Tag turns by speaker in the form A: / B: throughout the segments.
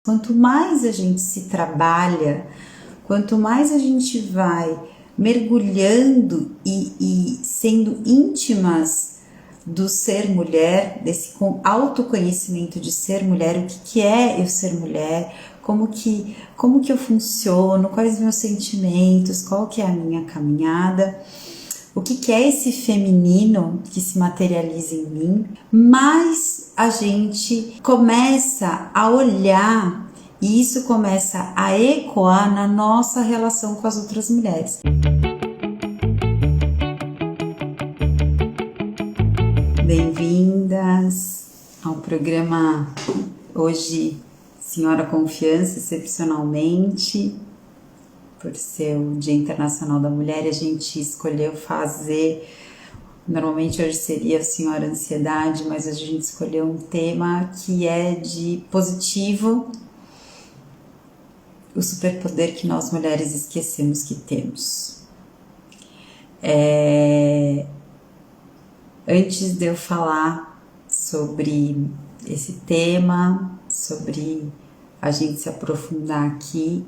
A: Quanto mais a gente se trabalha, quanto mais a gente vai mergulhando e sendo íntimas do ser mulher, desse autoconhecimento de ser mulher, o que é eu ser mulher, como que eu funciono, quais os meus sentimentos, qual que é a minha caminhada, o que é esse feminino que se materializa em mim, mais a gente começa a olhar e isso começa a ecoar na nossa relação com as outras mulheres. Bem-vindas ao programa hoje, Senhora Confiança, excepcionalmente. Por ser o Dia Internacional da Mulher, a gente escolheu fazer, normalmente hoje seria a Senhora Ansiedade, mas a gente escolheu um tema que é de positivo, o superpoder que nós mulheres esquecemos que temos. Antes de eu falar sobre esse tema, sobre a gente se aprofundar aqui,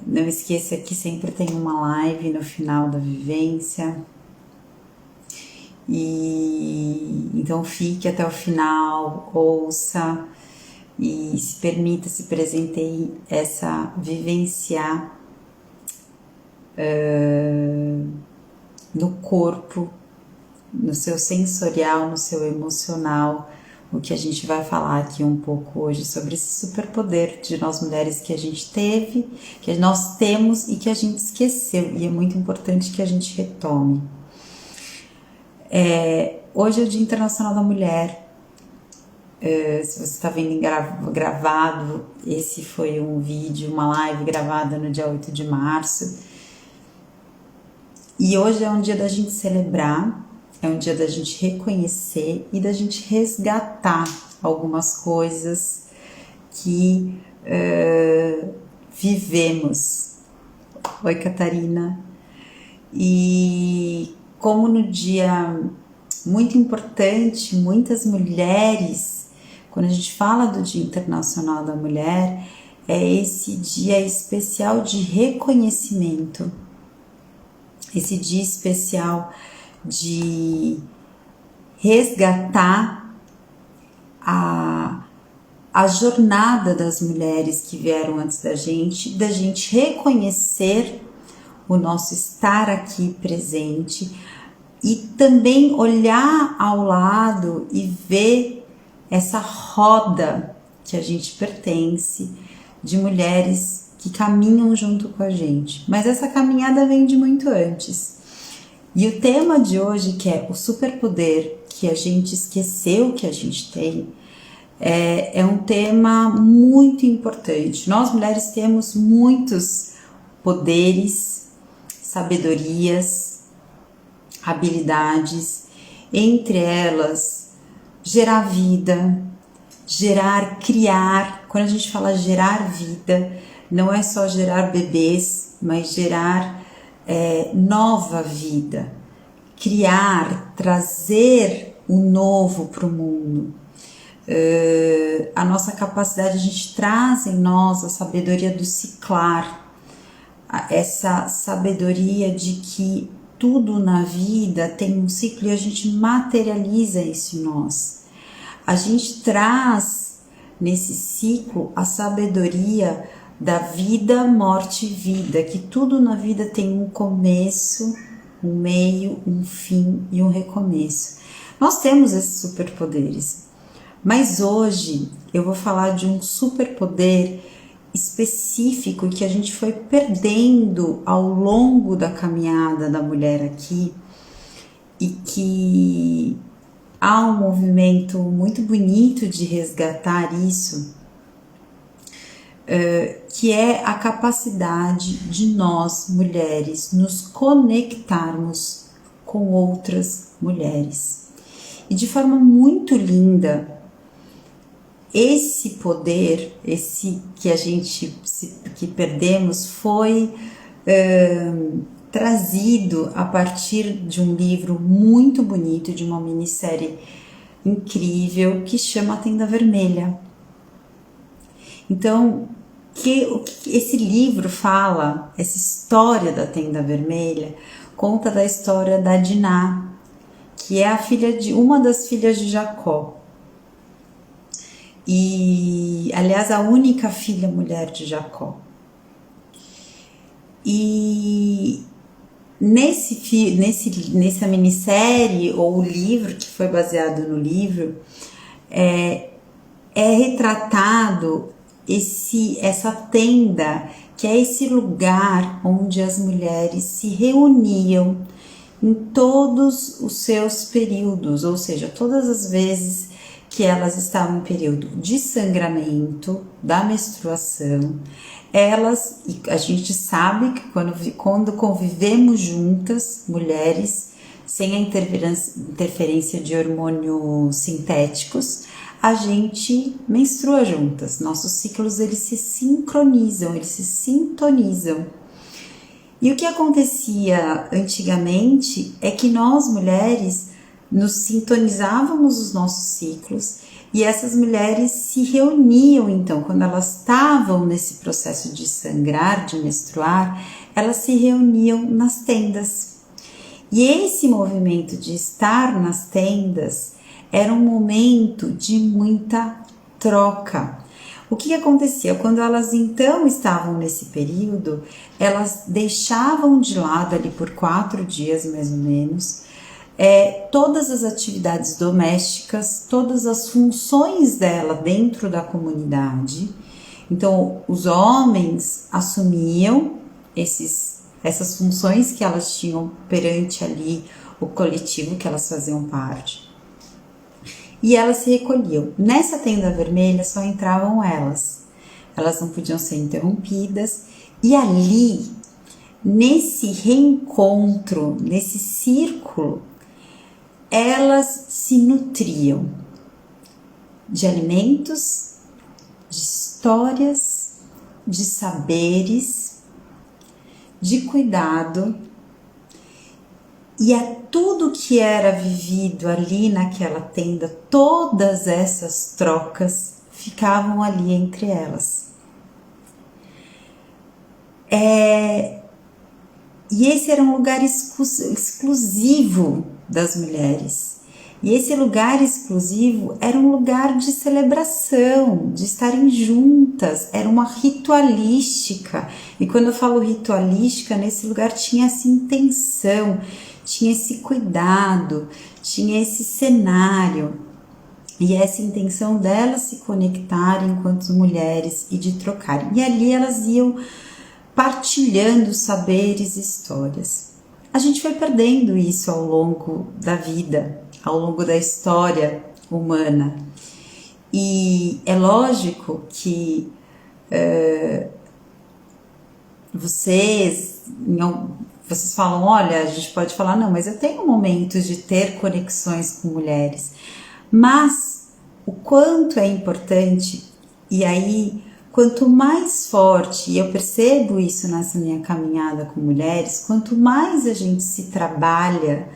A: não esqueça que sempre tem uma live no final da vivência, e então fique até o final, ouça e se permita, se presenteie vivenciar no corpo, no seu sensorial, no seu emocional, o que a gente vai falar aqui um pouco hoje sobre esse superpoder de nós mulheres que a gente teve, que nós temos e que a gente esqueceu, e é muito importante que a gente retome. Hoje é o Dia Internacional da Mulher. Se você está vendo gravado, esse foi um vídeo, uma live gravada no dia 8 de março. E hoje é um dia da gente celebrar, é um dia da gente reconhecer e da gente resgatar algumas coisas que vivemos. Oi, Catarina. E como no dia muito importante, muitas mulheres, quando a gente fala do Dia Internacional da Mulher, é esse dia especial de reconhecimento, esse dia especial de resgatar a jornada das mulheres que vieram antes da gente reconhecer o nosso estar aqui presente e também olhar ao lado e ver essa roda que a gente pertence de mulheres que caminham junto com a gente. Mas essa caminhada vem de muito antes. E o tema de hoje, que é o superpoder que a gente esqueceu que a gente tem, é um tema muito importante. Nós mulheres temos muitos poderes, sabedorias, habilidades, entre elas gerar vida, criar. Quando a gente fala gerar vida, não é só gerar bebês, mas gerar nova vida, criar, trazer o novo para o mundo. A nossa capacidade, a gente traz em nós a sabedoria do ciclar, essa sabedoria de que tudo na vida tem um ciclo e a gente materializa isso em nós. A gente traz nesse ciclo a sabedoria da vida, morte e vida, que tudo na vida tem um começo, um meio, um fim e um recomeço. Nós temos esses superpoderes, mas hoje eu vou falar de um superpoder específico que a gente foi perdendo ao longo da caminhada da mulher aqui e que há um movimento muito bonito de resgatar isso, que é a capacidade de nós, mulheres, nos conectarmos com outras mulheres. E de forma muito linda, esse poder, esse que a gente que perdemos, foi trazido a partir de um livro muito bonito, de uma minissérie incrível, que chama A Tenda Vermelha. Então, o que esse livro fala, essa história da tenda vermelha, conta da história da Diná, que é a filha de uma das filhas de Jacó. E, aliás, a única filha mulher de Jacó. E nessa minissérie, ou o livro que foi baseado no livro, é retratado essa tenda, que é esse lugar onde as mulheres se reuniam em todos os seus períodos, ou seja, todas as vezes que elas estavam em período de sangramento, da menstruação, e a gente sabe que quando convivemos juntas, mulheres, sem a interferência de hormônios sintéticos, a gente menstrua juntas. Nossos ciclos, eles se sincronizam, eles se sintonizam. E o que acontecia antigamente é que nós, mulheres, nos sintonizávamos os nossos ciclos, e essas mulheres se reuniam, então, quando elas estavam nesse processo de sangrar, de menstruar, elas se reuniam nas tendas. E esse movimento de estar nas tendas era um momento de muita troca. O que acontecia? Quando elas então estavam nesse período, elas deixavam de lado ali por 4 dias mais ou menos, todas as atividades domésticas, todas as funções dela dentro da comunidade. Então, os homens assumiam essas funções que elas tinham perante ali o coletivo que elas faziam parte. E elas se recolhiam. Nessa tenda vermelha só entravam elas. Elas não podiam ser interrompidas. E ali, nesse reencontro, nesse círculo, elas se nutriam de alimentos, de histórias, de saberes, de cuidado, e a tudo que era vivido ali naquela tenda, todas essas trocas ficavam ali entre elas. E esse era um lugar exclusivo das mulheres. E esse lugar exclusivo era um lugar de celebração, de estarem juntas, era uma ritualística. E quando eu falo ritualística, nesse lugar tinha essa intenção, tinha esse cuidado, tinha esse cenário. E essa intenção delas se conectarem enquanto mulheres e de trocarem. E ali elas iam partilhando saberes e histórias. A gente foi perdendo isso ao longo da vida, ao longo da história humana. E é lógico que vocês falam, olha, a gente pode falar, não, mas eu tenho momentos de ter conexões com mulheres. Mas o quanto é importante, e aí quanto mais forte, e eu percebo isso nessa minha caminhada com mulheres, quanto mais a gente se trabalha,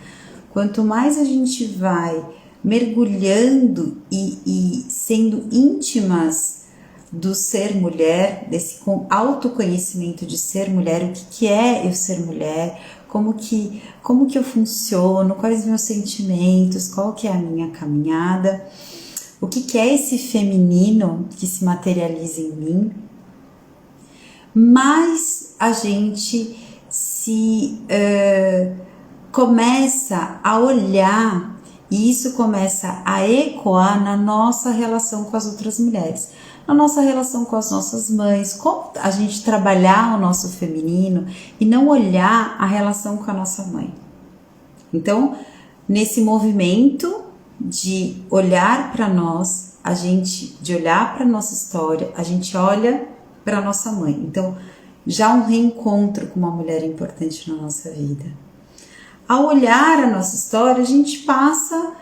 A: quanto mais a gente vai mergulhando e sendo íntimas do ser mulher, desse autoconhecimento de ser mulher, o que é eu ser mulher, como que eu funciono, quais os meus sentimentos, qual que é a minha caminhada, o que é esse feminino que se materializa em mim, mais a gente começa a olhar, e isso começa a ecoar na nossa relação com as outras mulheres, na nossa relação com as nossas mães, como a gente trabalhar o nosso feminino e não olhar a relação com a nossa mãe. Então, nesse movimento de olhar para nós, de olhar para a nossa história, a gente olha para a nossa mãe. Então, já um reencontro com uma mulher importante na nossa vida. Ao olhar a nossa história, a gente passa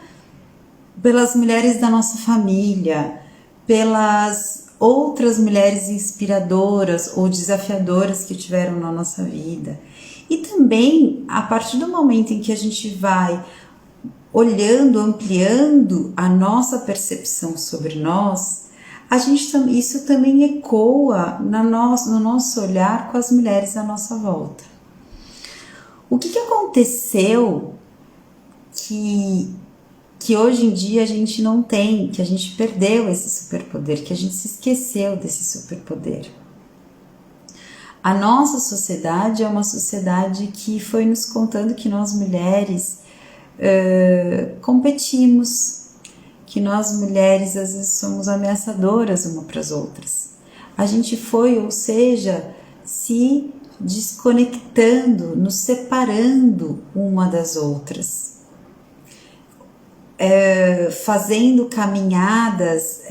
A: pelas mulheres da nossa família, pelas outras mulheres inspiradoras ou desafiadoras que tiveram na nossa vida. E também, a partir do momento em que a gente vai olhando, ampliando a nossa percepção sobre nós, isso também ecoa no nosso olhar com as mulheres à nossa volta. O que aconteceu que hoje em dia a gente não tem, que a gente perdeu esse superpoder, que a gente se esqueceu desse superpoder? A nossa sociedade é uma sociedade que foi nos contando que nós mulheres competimos, que nós mulheres às vezes somos ameaçadoras uma para as outras. A gente foi, ou seja, se desconectando, nos separando uma das outras, fazendo caminhadas,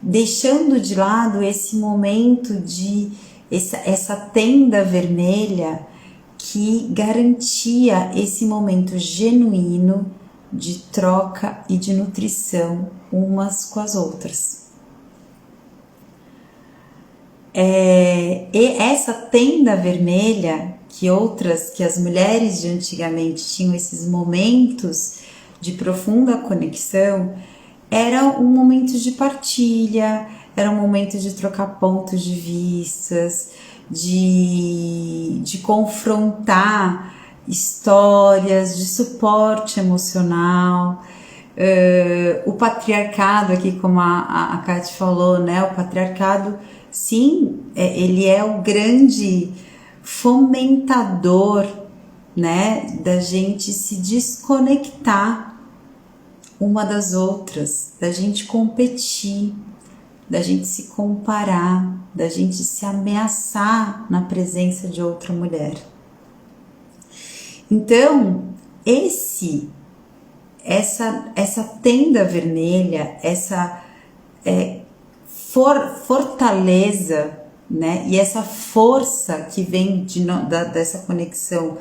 A: deixando de lado esse momento de essa tenda vermelha que garantia esse momento genuíno de troca e de nutrição umas com as outras. E essa tenda vermelha que as mulheres de antigamente tinham esses momentos de profunda conexão, era um momento de partilha, era um momento de trocar pontos de vistas, de confrontar histórias, de suporte emocional. O patriarcado aqui, como a Kati falou, né? O patriarcado, sim, ele é o grande fomentador, né, da gente se desconectar uma das outras, da gente competir, da gente se comparar, da gente se ameaçar na presença de outra mulher. Então, essa tenda vermelha, essa fortaleza, né, e essa força que vem dessa conexão,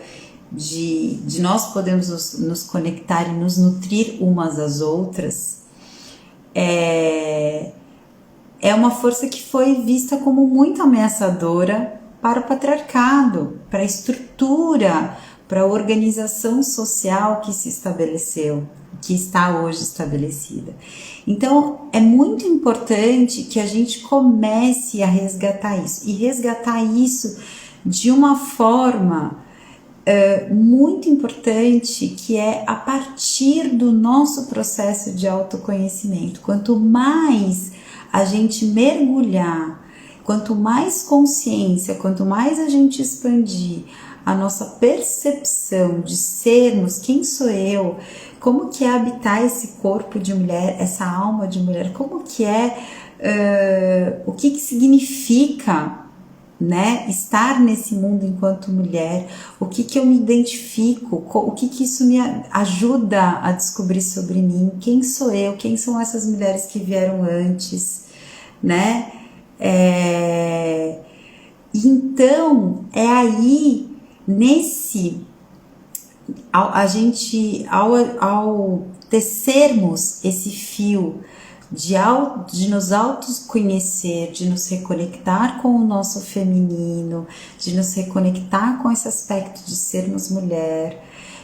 A: de nós podemos nos conectar e nos nutrir umas às outras, é uma força que foi vista como muito ameaçadora para o patriarcado, para a estrutura, para a organização social que se estabeleceu, que está hoje estabelecida. Então, é muito importante que a gente comece a resgatar isso, e resgatar isso de uma forma muito importante, que é a partir do nosso processo de autoconhecimento. Quanto mais a gente mergulhar, quanto mais consciência, quanto mais a gente expandir a nossa percepção de sermos, quem sou eu, como que é habitar esse corpo de mulher, essa alma de mulher, como que o que significa, né, estar nesse mundo enquanto mulher, o que eu me identifico, o que isso me ajuda a descobrir sobre mim, quem sou eu, quem são essas mulheres que vieram antes, né? Então, é aí, ao tecermos esse fio de nos autoconhecer, de nos reconectar com o nosso feminino, de nos reconectar com esse aspecto de sermos mulher,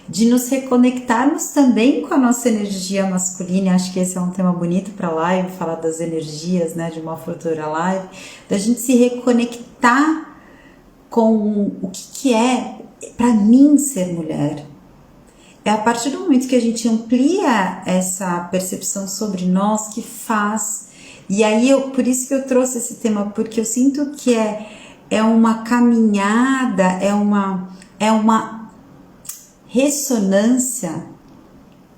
A: de nos reconectarmos também com a nossa energia masculina. Acho que esse é um tema bonito para a live, falar das energias, né, de uma futura live, da gente se reconectar com o que é para mim ser mulher. É a partir do momento que a gente amplia essa percepção sobre nós que faz. E aí, por isso que eu trouxe esse tema, porque eu sinto que é uma caminhada, é uma ressonância,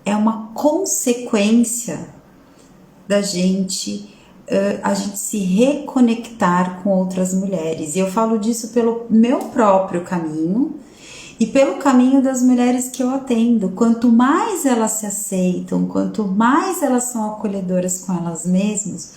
A: é uma consequência da gente, a gente se reconectar com outras mulheres. E eu falo disso pelo meu próprio caminho, e pelo caminho das mulheres que eu atendo. Quanto mais elas se aceitam, quanto mais elas são acolhedoras com elas mesmas,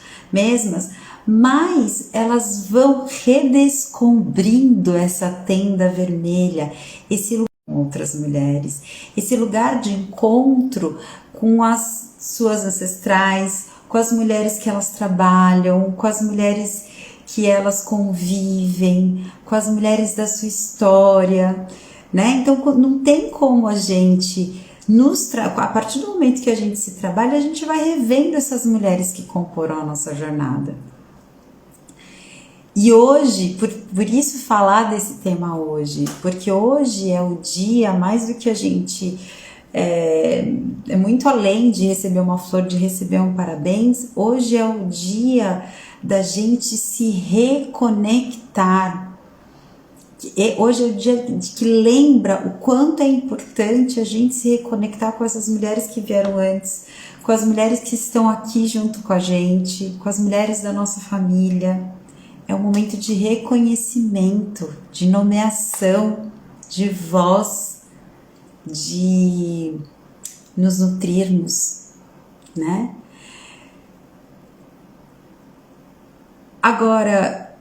A: mais elas vão redescobrindo essa tenda vermelha, esse lugar com outras mulheres, esse lugar de encontro com as suas ancestrais, com as mulheres que elas trabalham, com as mulheres que elas convivem, com as mulheres da sua história, né? Então não tem como a gente A partir do momento que a gente se trabalha, a gente vai revendo essas mulheres que comporam a nossa jornada. E hoje, por isso falar desse tema hoje, porque hoje é o dia, mais do que a gente é muito além de receber uma flor, de receber um parabéns, hoje é o dia da gente se reconectar. Hoje é o dia que lembra o quanto é importante a gente se reconectar com essas mulheres que vieram antes, com as mulheres que estão aqui junto com a gente, com as mulheres da nossa família. É um momento de reconhecimento, de nomeação, de voz, de nos nutrirmos, né? Agora,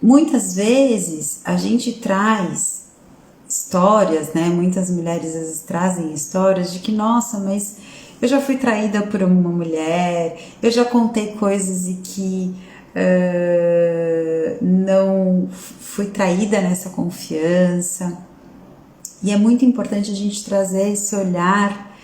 A: muitas vezes a gente traz histórias, né? Muitas mulheres às vezes trazem histórias de que, nossa, mas eu já fui traída por uma mulher, eu já contei coisas e que não fui traída nessa confiança. E é muito importante a gente trazer esse olhar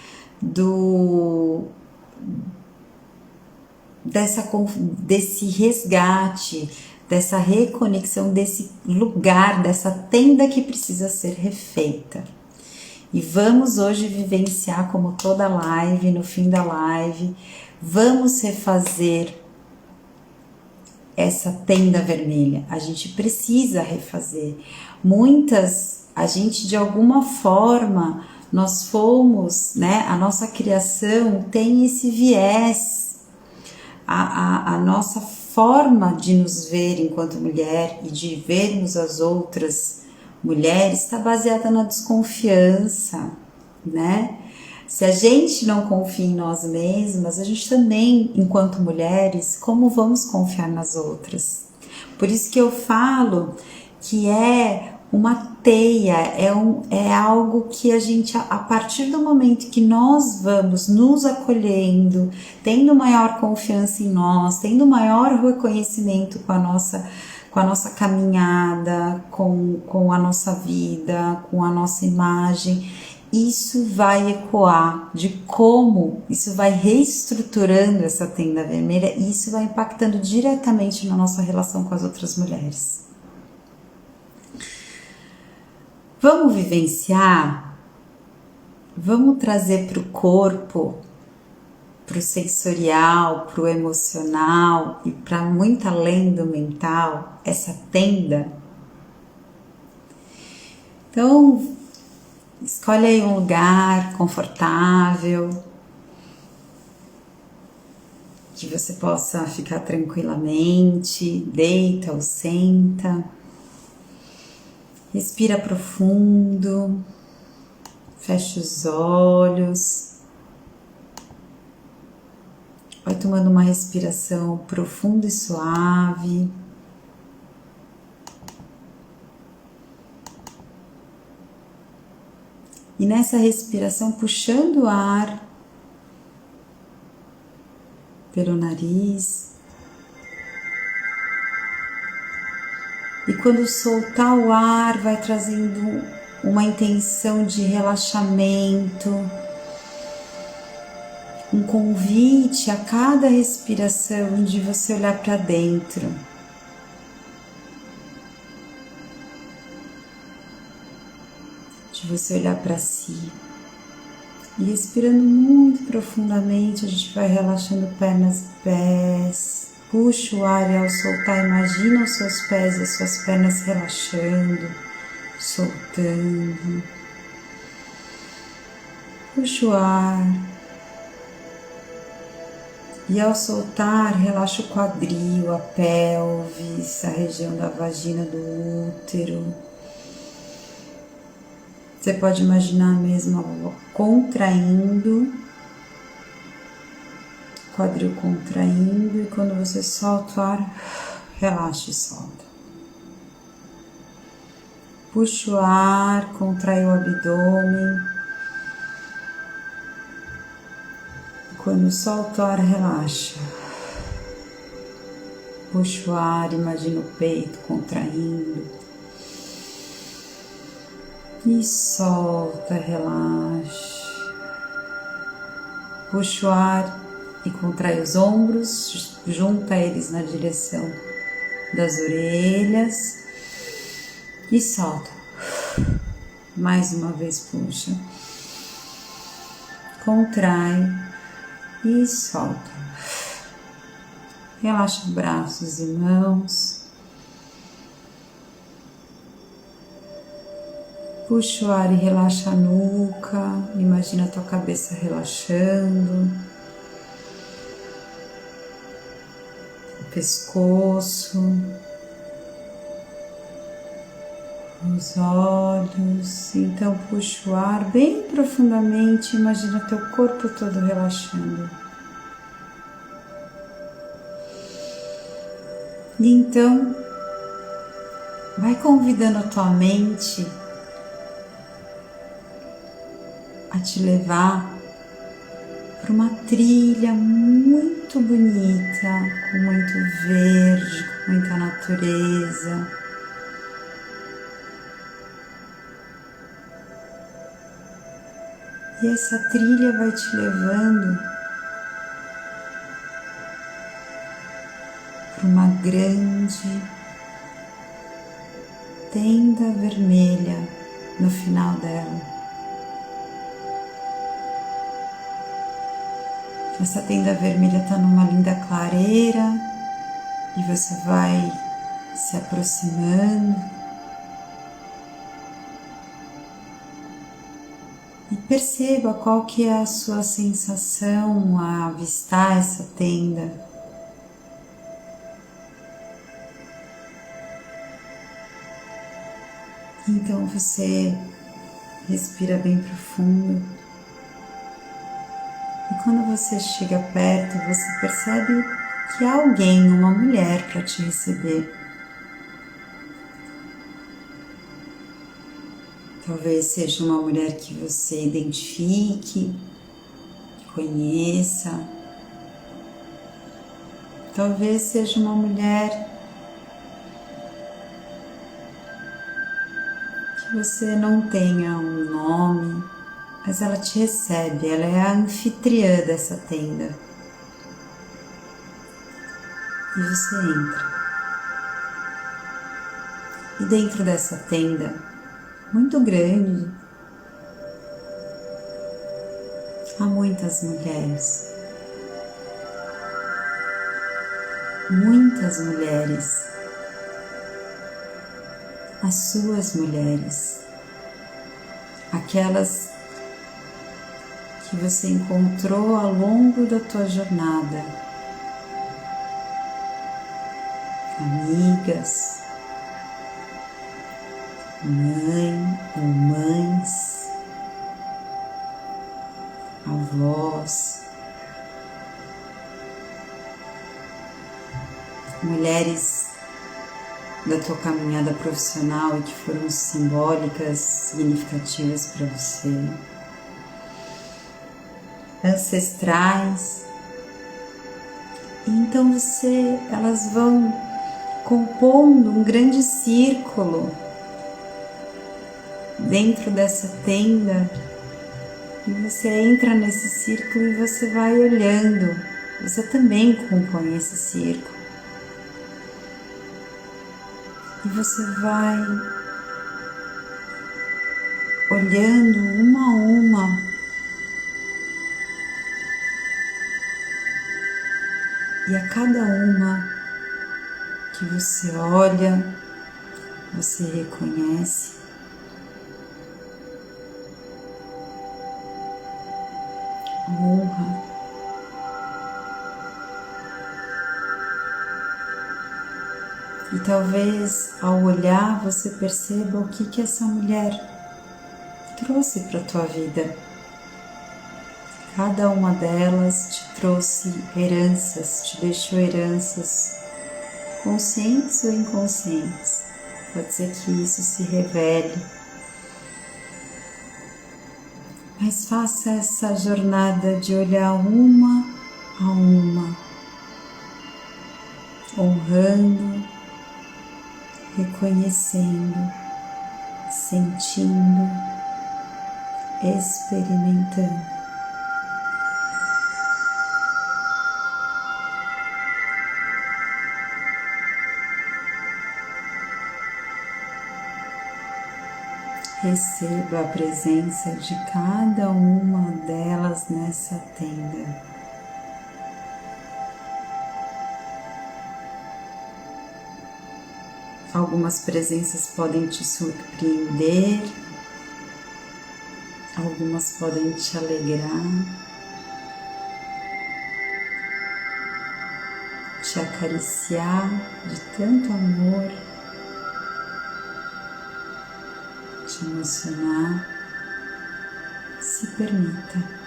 A: desse resgate, dessa reconexão, desse lugar, dessa tenda que precisa ser refeita. E vamos hoje vivenciar, como toda live, no fim da live, vamos refazer essa tenda vermelha. A gente precisa refazer. A gente de alguma forma, nós fomos, né? A nossa criação tem esse viés. A nossa forma de nos ver enquanto mulher e de vermos as outras mulheres está baseada na desconfiança, né? Se a gente não confia em nós mesmas, a gente também, enquanto mulheres, como vamos confiar nas outras? Por isso que eu falo que é uma teia, é algo que a gente, a partir do momento que nós vamos nos acolhendo, tendo maior confiança em nós, tendo maior reconhecimento com a nossa caminhada, com a nossa vida, com a nossa imagem, isso vai ecoar de como isso vai reestruturando essa tenda vermelha e isso vai impactando diretamente na nossa relação com as outras mulheres. Vamos vivenciar, vamos trazer para o corpo, para o sensorial, para o emocional e para muito além do mental, essa tenda. Então, escolhe aí um lugar confortável, que você possa ficar tranquilamente, deita ou senta, respira profundo, fecha os olhos, vai tomando uma respiração profunda e suave. E nessa respiração, puxando o ar pelo nariz. E quando soltar o ar, vai trazendo uma intenção de relaxamento, um convite a cada respiração de você olhar para dentro. De você olhar para si. E respirando muito profundamente, a gente vai relaxando pernas e pés. Puxa o ar e ao soltar, imagina os seus pés e as suas pernas relaxando, soltando. Puxa o ar. E ao soltar, relaxa o quadril, a pelvis, a região da vagina, do útero. Você pode imaginar mesmo contraindo, quadril contraindo, e quando você solta o ar, relaxa e solta. Puxa o ar, contrai o abdômen. E quando solta o ar, relaxa. Puxa o ar, imagina o peito contraindo. E solta, relaxa. Puxa o ar e contrai os ombros, junta eles na direção das orelhas e solta. Mais uma vez puxa. Contrai e solta. Relaxa braços e mãos. Puxa o ar e relaxa a nuca. Imagina a tua cabeça relaxando. O pescoço. Os olhos. Então puxa o ar bem profundamente. Imagina teu corpo todo relaxando. E então vai convidando a tua mente a te levar para uma trilha muito bonita, com muito verde, com muita natureza. E essa trilha vai te levando para uma grande tenda vermelha no final dela. Essa tenda vermelha está numa linda clareira e você vai se aproximando e perceba qual que é a sua sensação a avistar essa tenda. Então você respira bem profundo. E quando você chega perto, você percebe que há alguém, uma mulher, para te receber. Talvez seja uma mulher que você identifique, conheça. Talvez seja uma mulher que você não tenha um nome, mas ela te recebe, ela é a anfitriã dessa tenda. E você entra. E dentro dessa tenda, muito grande, há muitas mulheres. Muitas mulheres. As suas mulheres. Aquelas que você encontrou ao longo da tua jornada, amigas, mãe ou mães, avós, mulheres da tua caminhada profissional e que foram simbólicas, significativas para você. Ancestrais. Então elas vão compondo um grande círculo dentro dessa tenda e você entra nesse círculo e você vai olhando. Você também compõe esse círculo e você vai olhando uma a uma. E a cada uma que você olha, você reconhece. Honra. E talvez ao olhar você perceba o que essa mulher trouxe para a tua vida. Cada uma delas te trouxe heranças, te deixou heranças, conscientes ou inconscientes. Pode ser que isso se revele. Mas faça essa jornada de olhar uma a uma, honrando, reconhecendo, sentindo, experimentando. Receba a presença de cada uma delas nessa tenda. Algumas presenças podem te surpreender, algumas podem te alegrar, te acariciar de tanto amor, te emocionar. Se permita.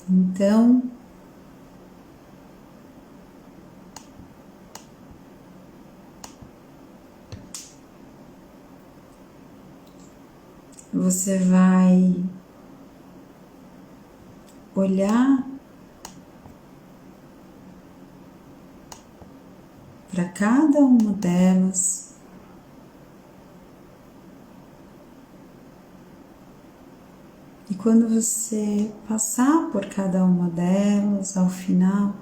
A: Então, você vai olhar para cada uma delas e quando você passar por cada uma delas, ao final,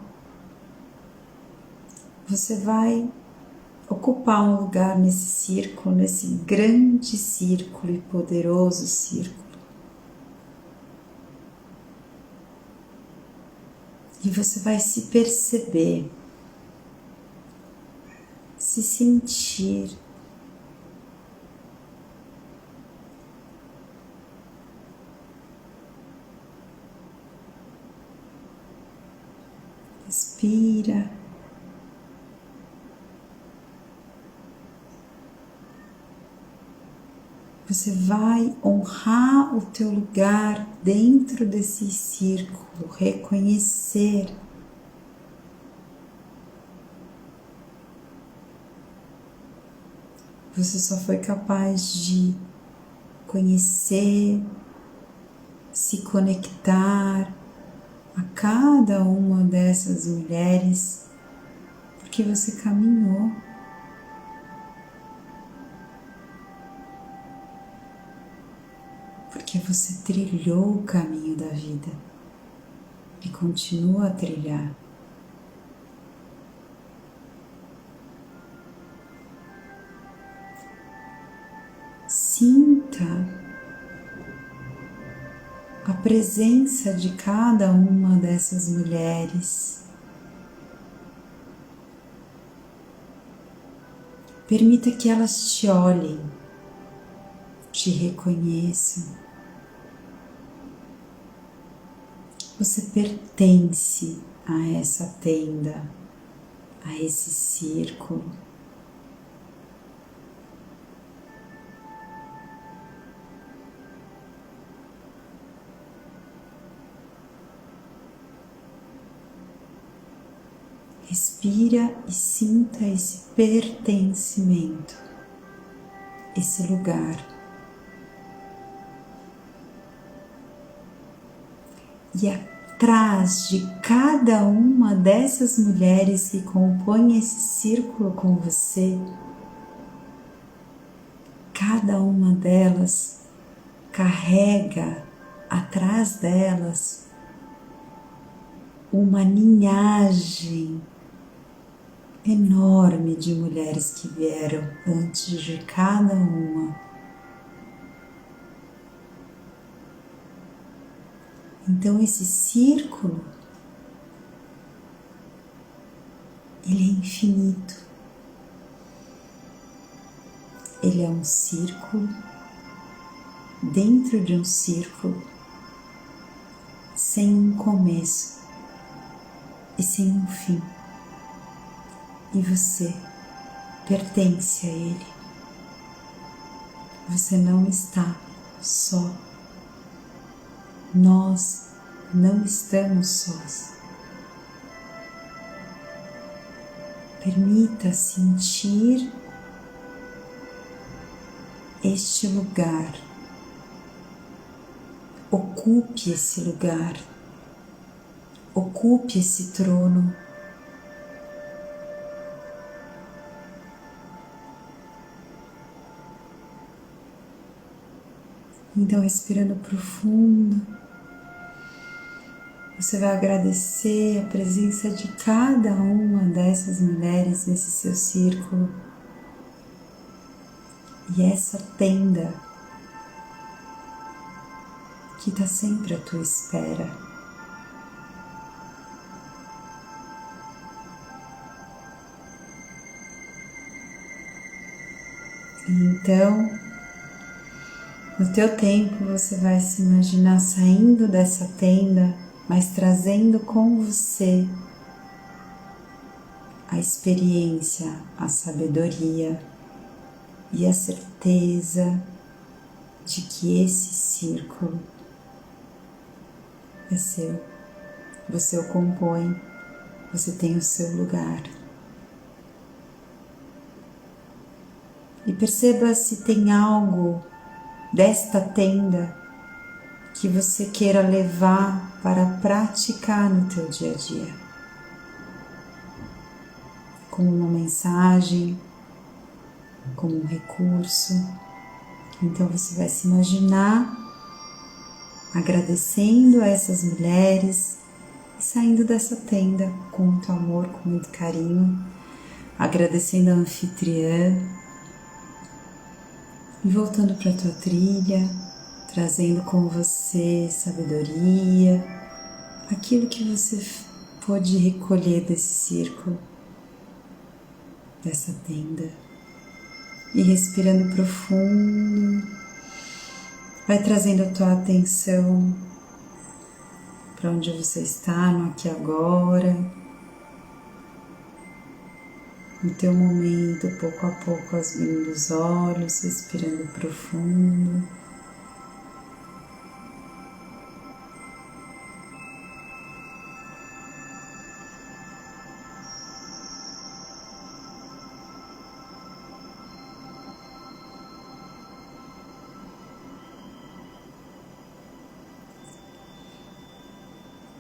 A: você vai ocupar um lugar nesse círculo, nesse grande círculo e poderoso círculo. E você vai se perceber, se sentir respira. Você vai honrar o teu lugar dentro desse círculo, reconhecer você só foi capaz de conhecer, se conectar a cada uma dessas mulheres porque você caminhou. Porque você trilhou o caminho da vida e continua a trilhar. Sinta a presença de cada uma dessas mulheres. Permita que elas te olhem, te reconheçam. Você pertence a essa tenda, a esse círculo. Respira e sinta esse pertencimento, esse lugar. E atrás de cada uma dessas mulheres que compõem esse círculo com você, cada uma delas carrega atrás delas uma linhagem enorme de mulheres que vieram antes de cada uma. Então esse círculo, ele é infinito. Ele é um círculo dentro de um círculo, sem um começo e sem um fim. E você pertence a ele. Você não está só. Nós não estamos sós. Permita sentir este lugar. Ocupe esse lugar. Ocupe esse trono. Então, respirando profundo, você vai agradecer a presença de cada uma dessas mulheres nesse seu círculo e essa tenda que está sempre à tua espera. E então, no teu tempo, você vai se imaginar saindo dessa tenda, mas trazendo com você a experiência, a sabedoria e a certeza de que esse círculo é seu. Você o compõe, você tem o seu lugar. E perceba se tem algo desta tenda que você queira levar para praticar no teu dia a dia. Como uma mensagem, como um recurso. Então você vai se imaginar agradecendo a essas mulheres e saindo dessa tenda com muito amor, com muito carinho, agradecendo a anfitriã e voltando para a tua trilha, trazendo com você sabedoria, aquilo que você pode recolher desse círculo, dessa tenda. E respirando profundo, vai trazendo a tua atenção para onde você está, no aqui e agora, no teu momento, pouco a pouco, abrindo os olhos, respirando profundo.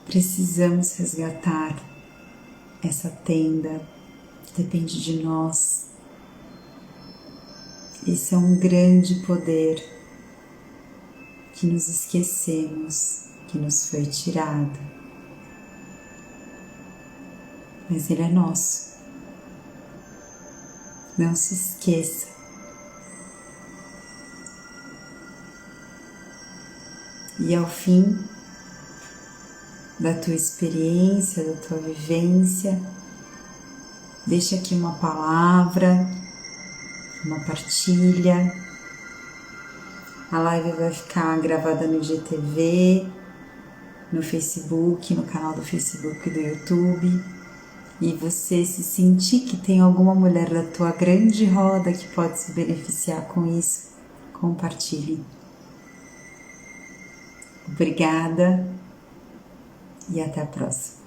A: Precisamos resgatar essa tenda, depende de nós. Esse é um grande poder que nos esquecemos, que nos foi tirado, mas ele é nosso. Não se esqueça. E ao fim da tua experiência, da tua vivência, deixa aqui uma palavra, uma partilha. A live vai ficar gravada no IGTV, no Facebook, no canal do Facebook e do YouTube. E você se sentir que tem alguma mulher da tua grande roda que pode se beneficiar com isso, compartilhe. Obrigada e até a próxima.